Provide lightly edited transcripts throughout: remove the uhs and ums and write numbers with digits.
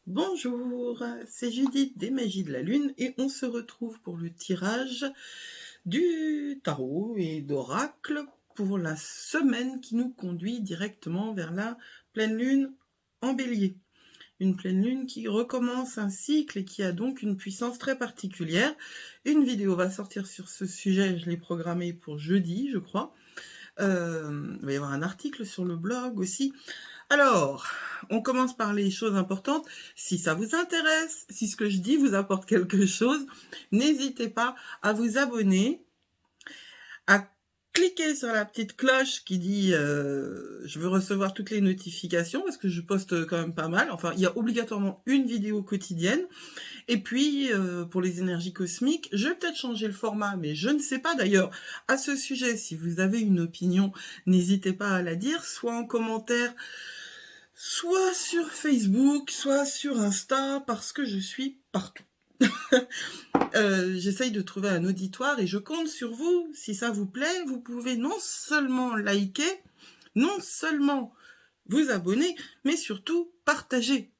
Bonjour, c'est Judith des Magies de la Lune et on se retrouve pour le tirage du tarot et d'oracle pour la semaine qui nous conduit directement vers la pleine lune en bélier. Une pleine lune qui recommence un cycle et qui a donc une puissance très particulière. Une vidéo va sortir sur ce sujet, je l'ai programmée pour jeudi, je crois. Il va y avoir un article sur le blog aussi. Alors, on commence par les choses importantes. Si ça vous intéresse, si ce que je dis vous apporte quelque chose, n'hésitez pas à vous abonner, à cliquer sur la petite cloche qui dit je veux recevoir toutes les notifications parce que je poste quand même pas mal. Enfin, il y a obligatoirement une vidéo quotidienne. Et puis, pour les énergies cosmiques, je vais peut-être changer le format, mais je ne sais pas d'ailleurs. À ce sujet, si vous avez une opinion, n'hésitez pas à la dire, soit en commentaire, soit sur Facebook, soit sur Insta, parce que je suis partout. J'essaye de trouver un auditoire et je compte sur vous. Si ça vous plaît, vous pouvez non seulement liker, non seulement vous abonner, mais surtout partager,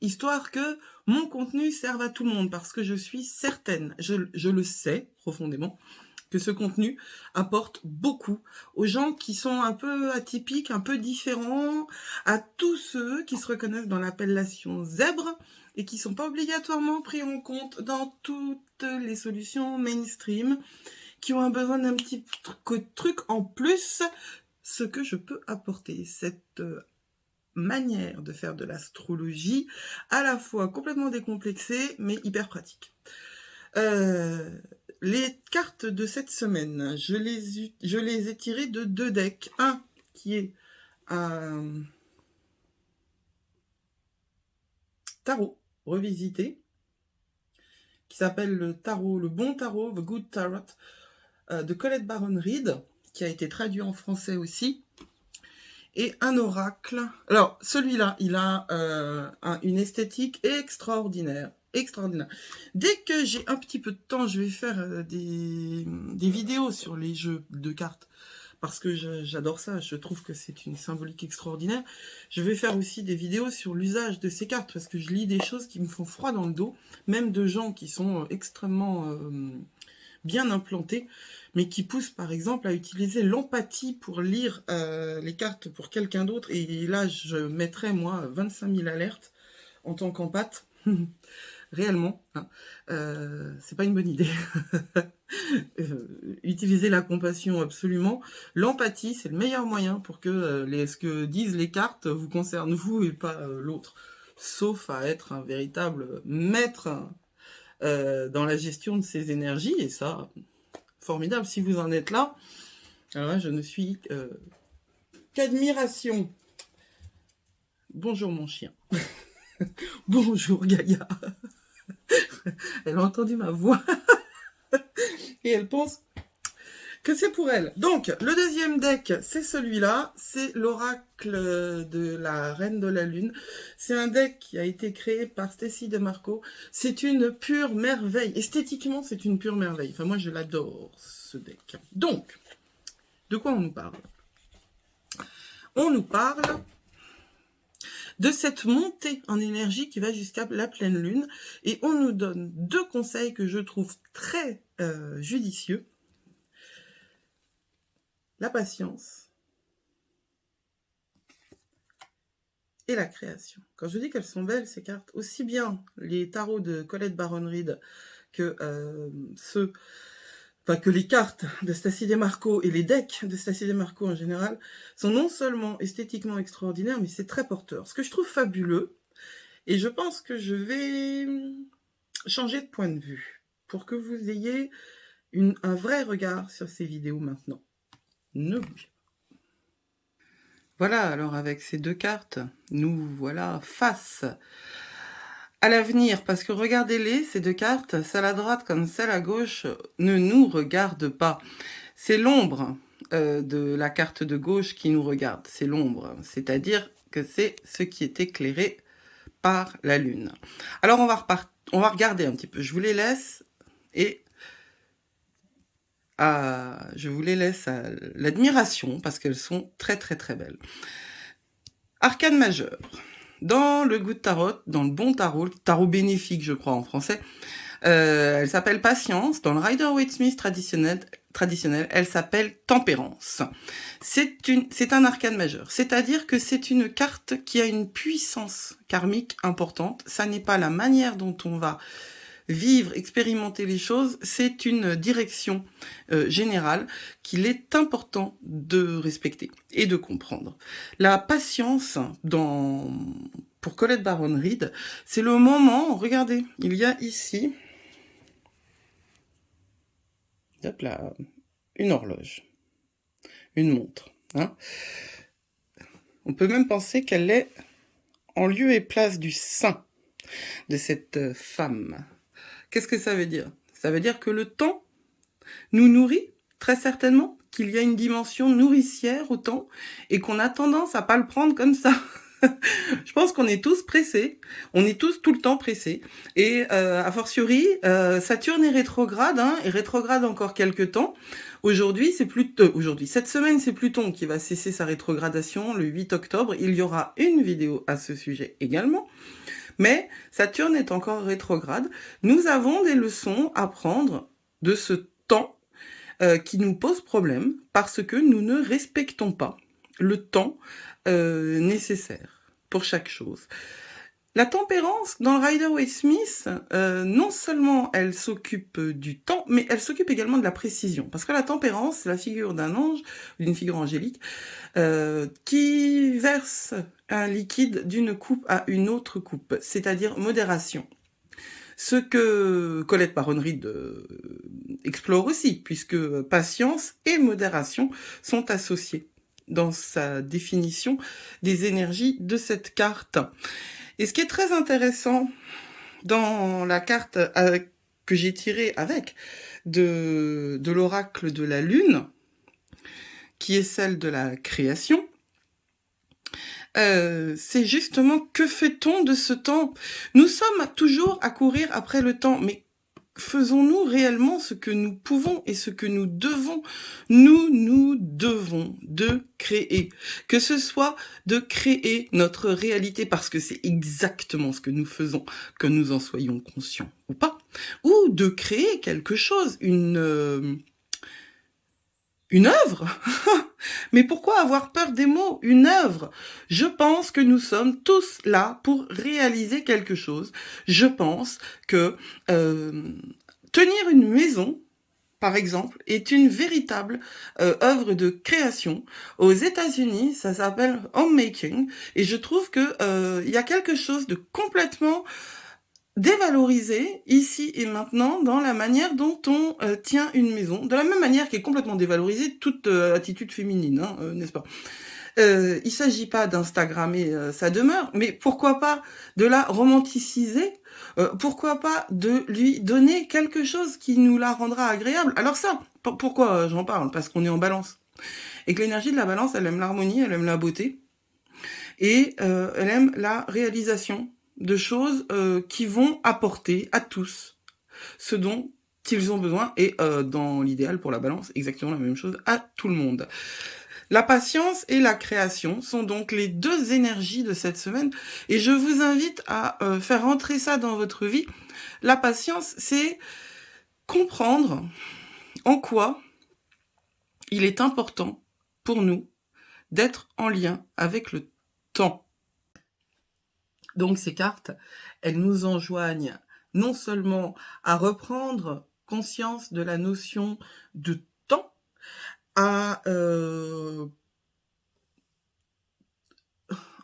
histoire que mon contenu serve à tout le monde, parce que je suis certaine, je le sais profondément, que ce contenu apporte beaucoup aux gens qui sont un peu atypiques, un peu différents, à tous ceux qui se reconnaissent dans l'appellation zèbre et qui ne sont pas obligatoirement pris en compte dans toutes les solutions mainstream, qui ont un besoin d'un petit truc en plus, ce que je peux apporter. Cette manière de faire de l'astrologie, à la fois complètement décomplexée, mais hyper pratique. Les cartes de cette semaine, je les ai tirées de 2 decks. Un qui est un tarot revisité, qui s'appelle le bon tarot, The Good Tarot, de Colette Baron Reid, qui a été traduit en français aussi. Et un oracle. Alors, celui-là, il a une esthétique extraordinaire. Extraordinaire. Dès que j'ai un petit peu de temps, je vais faire des vidéos sur les jeux de cartes. Parce que j'adore ça, je trouve que c'est une symbolique extraordinaire. Je vais faire aussi des vidéos sur l'usage de ces cartes, parce que je lis des choses qui me font froid dans le dos, même de gens qui sont extrêmement bien implantés, mais qui poussent par exemple à utiliser l'empathie pour lire les cartes pour quelqu'un d'autre. Et là, je mettrais, moi, 25 000 alertes en tant qu'empathe. Réellement, hein. C'est pas une bonne idée. Utiliser la compassion, absolument. L'empathie, c'est le meilleur moyen pour que ce que disent les cartes vous concerne vous et pas l'autre. Sauf à être un véritable maître dans la gestion de ses énergies, et ça, formidable. Si vous en êtes là, alors là, je ne suis qu'admiration. Bonjour mon chien. Bonjour Gaïa. Elle a entendu ma voix et elle pense que c'est pour elle. Donc, le deuxième deck, c'est celui-là. C'est l'oracle de la Reine de la Lune. C'est un deck qui a été créé par Stacy DeMarco. C'est une pure merveille. Esthétiquement, c'est une pure merveille. Enfin, moi, je l'adore, ce deck. Donc, de quoi on nous parle? On nous parle de cette montée en énergie qui va jusqu'à la pleine lune. Et on nous donne 2 conseils que je trouve très judicieux. La patience et la création. Quand je dis qu'elles sont belles, ces cartes, aussi bien les tarots de Colette Baron Reid que que les cartes de Stacy DeMarco et les decks de Stacy DeMarco en général, sont non seulement esthétiquement extraordinaires, mais c'est très porteur. Ce que je trouve fabuleux, et je pense que je vais changer de point de vue pour que vous ayez un vrai regard sur ces vidéos maintenant. Ne bougez pas. Voilà, alors avec ces 2 cartes, nous voilà face à l'avenir, parce que regardez-les, ces 2 cartes, celle à droite comme celle à gauche, ne nous regardent pas. C'est l'ombre de la carte de gauche qui nous regarde, c'est l'ombre, c'est-à-dire que c'est ce qui est éclairé par la lune. Alors on va regarder un petit peu, je vous les laisse et je vous les laisse à l'admiration parce qu'elles sont très très très belles. Arcane majeur. dans le Good Tarot, dans le bon tarot, le tarot bénéfique, je crois en français. Elle s'appelle Patience. Dans le Rider-Waite-Smith traditionnel, elle s'appelle Tempérance. C'est un arcane majeur, c'est-à-dire que c'est une carte qui a une puissance karmique importante. Ça n'est pas la manière dont on va vivre, expérimenter les choses, c'est une direction générale qu'il est important de respecter et de comprendre. La patience pour Colette Baron Reid, c'est le moment, regardez, il y a ici, hop là, une horloge, une montre. Hein. On peut même penser qu'elle est en lieu et place du sein de cette femme. Qu'est-ce que ça veut dire? Ça veut dire que le temps nous nourrit, très certainement, qu'il y a une dimension nourricière au temps, et qu'on a tendance à pas le prendre comme ça. Je pense qu'on est tous pressés, on est tous tout le temps pressés, et a fortiori, Saturne est rétrograde, et rétrograde encore quelques temps. Aujourd'hui, cette semaine, c'est Pluton qui va cesser sa rétrogradation le 8 octobre. Il y aura une vidéo à ce sujet également. Mais Saturne est encore rétrograde. Nous avons des leçons à prendre de ce temps qui nous pose problème parce que nous ne respectons pas le temps nécessaire pour chaque chose. La tempérance, dans le Rider-Waite-Smith, non seulement elle s'occupe du temps, mais elle s'occupe également de la précision. Parce que la tempérance, c'est la figure d'un ange, d'une figure angélique, qui verse un liquide d'une coupe à une autre coupe, c'est-à-dire modération. Ce que Colette Baron Reid explore aussi, puisque patience et modération sont associées dans sa définition des énergies de cette carte. Et ce qui est très intéressant dans la carte que j'ai tirée avec de l'oracle de la Lune, qui est celle de la création, c'est justement que fait-on de ce temps? Nous sommes toujours à courir après le temps, mais faisons-nous réellement ce que nous pouvons et ce que nous devons? Nous devons de créer. Que ce soit de créer notre réalité, parce que c'est exactement ce que nous faisons, que nous en soyons conscients ou pas, ou de créer quelque chose, une œuvre. Mais pourquoi avoir peur des mots? Une œuvre. Je pense que nous sommes tous là pour réaliser quelque chose. Je pense que tenir une maison, par exemple, est une véritable œuvre de création. Aux États-Unis, ça s'appelle homemaking, et je trouve que y a quelque chose de complètement dévalorisé ici et maintenant dans la manière dont on tient une maison, de la même manière qu'est complètement dévalorisée toute attitude féminine, n'est-ce pas? Il s'agit pas d'instagrammer sa demeure, mais pourquoi pas de la romanticiser, pourquoi pas de lui donner quelque chose qui nous la rendra agréable. Alors ça, pourquoi j'en parle? Parce qu'on est en balance. Et que l'énergie de la balance, elle aime l'harmonie, elle aime la beauté, et elle aime la réalisation de choses qui vont apporter à tous ce dont ils ont besoin, et dans l'idéal pour la balance, exactement la même chose à tout le monde. La patience et la création sont donc les deux énergies de cette semaine, et je vous invite à faire rentrer ça dans votre vie. La patience, c'est comprendre en quoi il est important pour nous d'être en lien avec le temps. Donc ces cartes, elles nous enjoignent non seulement à reprendre conscience de la notion de temps, à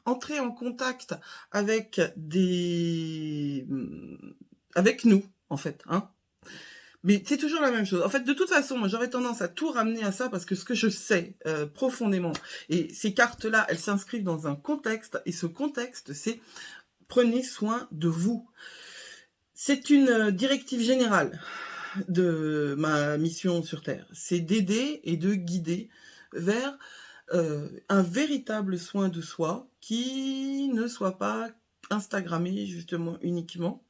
entrer en contact avec avec nous, en fait, Mais c'est toujours la même chose. En fait, de toute façon, moi, j'aurais tendance à tout ramener à ça parce que ce que je sais profondément, et ces cartes-là, elles s'inscrivent dans un contexte, et ce contexte, c'est prenez soin de vous. C'est une directive générale de ma mission sur Terre. C'est d'aider et de guider vers un véritable soin de soi qui ne soit pas instagrammé justement uniquement,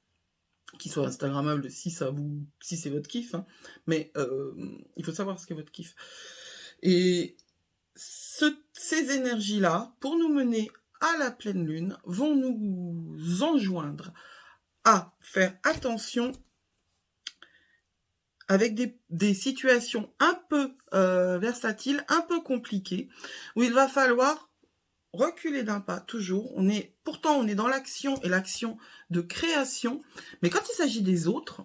qui soit instagrammable si c'est votre kiff, mais il faut savoir ce qu'est votre kiff. Et ces énergies-là, pour nous mener à la pleine lune vont nous enjoindre à faire attention avec des situations un peu versatiles, un peu compliquées, où il va falloir reculer d'un pas, toujours. Pourtant, on est dans l'action, et l'action de création, mais quand il s'agit des autres,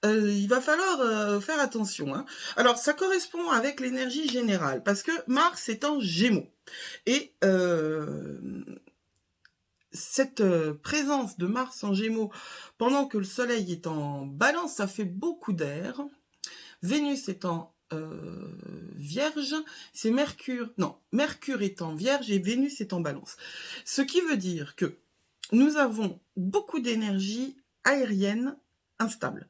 il va falloir faire attention. Hein. Alors, ça correspond avec l'énergie générale, parce que Mars est en Gémeaux. Et cette présence de Mars en Gémeaux, pendant que le Soleil est en Balance, ça fait beaucoup d'air. Vénus est en Vierge, c'est Mercure. Non, Mercure est en Vierge et Vénus est en Balance. Ce qui veut dire que nous avons beaucoup d'énergie aérienne instable.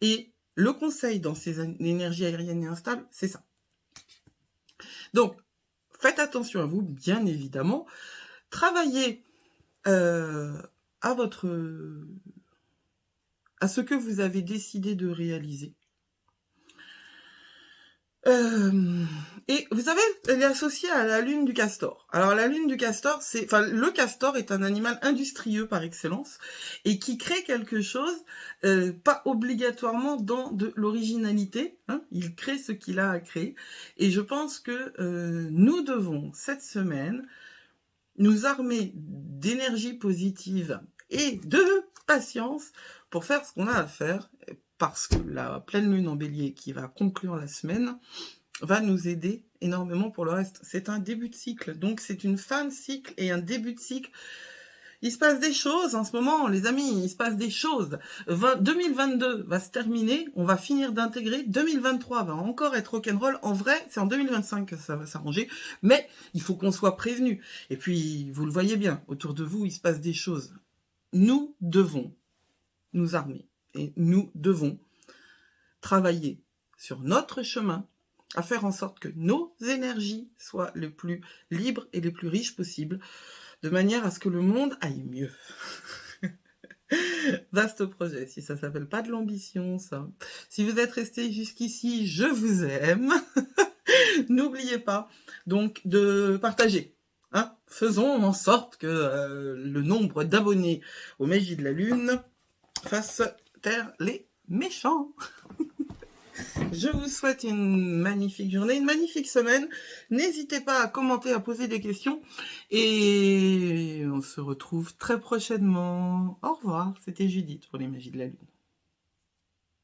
Et le conseil dans ces énergies aériennes et instables, c'est ça. Donc, faites attention à vous, bien évidemment. Travaillez à ce que vous avez décidé de réaliser. Et vous savez, elle est associée à la lune du castor. Alors la lune du castor, le castor est un animal industrieux par excellence et qui crée quelque chose, pas obligatoirement dans de l'originalité. Hein, il crée ce qu'il a à créer. Et je pense que nous devons cette semaine nous armer d'énergie positive et de patience pour faire ce qu'on a à faire, parce que la pleine lune en bélier qui va conclure la semaine va nous aider énormément pour le reste. C'est un début de cycle, donc c'est une fin de cycle et un début de cycle. Il se passe des choses en ce moment, les amis, il se passe des choses. 2022 va se terminer, on va finir d'intégrer. 2023 va encore être rock'n'roll. En vrai, c'est en 2025 que ça va s'arranger, mais il faut qu'on soit prévenu. Et puis, vous le voyez bien, autour de vous, il se passe des choses. Nous devons nous armer et nous devons travailler sur notre chemin à faire en sorte que nos énergies soient les plus libres et les plus riches possibles, de manière à ce que le monde aille mieux. Vaste projet, si ça s'appelle pas de l'ambition, ça. Si vous êtes resté jusqu'ici, je vous aime. N'oubliez pas donc de partager. Hein. Faisons en sorte que le nombre d'abonnés aux Magies de la Lune fasse taire les méchants. Je vous souhaite une magnifique journée, une magnifique semaine. N'hésitez pas à commenter, à poser des questions. Et on se retrouve très prochainement. Au revoir, c'était Judith pour les Magies de la Lune.